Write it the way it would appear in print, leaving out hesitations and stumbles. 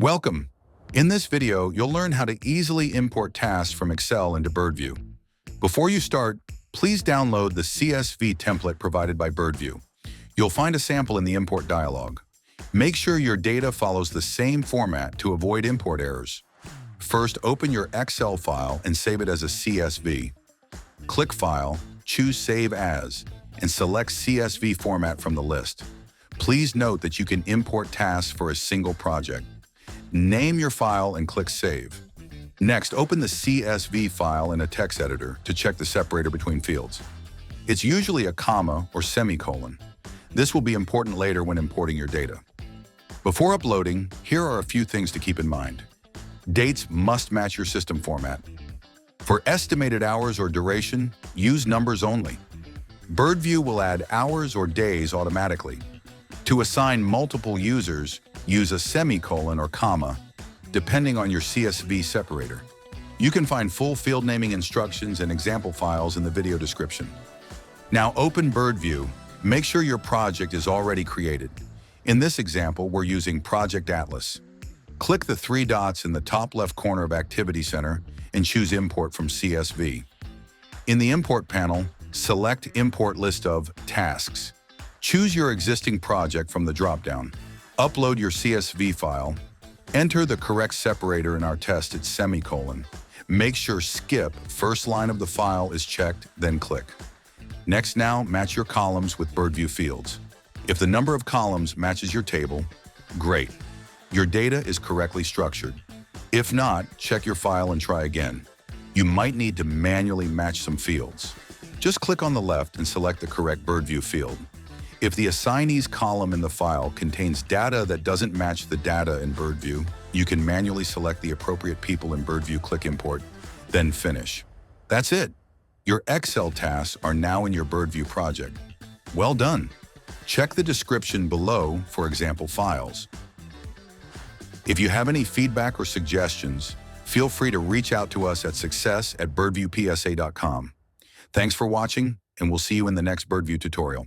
Welcome! In this video, you'll learn how to easily import tasks from Excel into Birdview. Before you start, please download the CSV template provided by Birdview. You'll find a sample in the import dialog. Make sure your data follows the same format to avoid import errors. First, open your Excel file and save it as a CSV. Click File, choose Save As, and select CSV format from the list. Please note that you can import tasks for a single project. Name your file and click Save. Next, open the CSV file in a text editor to check the separator between fields. It's usually a comma or semicolon. This will be important later when importing your data. Before uploading, here are a few things to keep in mind. Dates must match your system format. For estimated hours or duration, use numbers only. Birdview will add hours or days automatically. To assign multiple users, use a semicolon or comma, depending on your CSV separator. You can find full field naming instructions and example files in the video description. Now open Birdview. Make sure your project is already created. In this example, we're using Project Atlas. Click the three dots in the top left corner of Activity Center and choose Import from CSV. In the Import panel, select Import List of Tasks. Choose your existing project from the drop-down. Upload your CSV file. Enter the correct separator in our test at semicolon. Make sure Skip first line of the file is checked, then click. Next, now match your columns with Birdview fields. If the number of columns matches your table, great. Your data is correctly structured. If not, check your file and try again. You might need to manually match some fields. Just click on the left and select the correct Birdview field. If the assignees column in the file contains data that doesn't match the data in Birdview, you can manually select the appropriate people in Birdview, click Import, then Finish. That's it. Your Excel tasks are now in your Birdview project. Well done. Check the description below for example files. If you have any feedback or suggestions, feel free to reach out to us at success@birdviewpsa.com. Thanks for watching, and we'll see you in the next Birdview tutorial.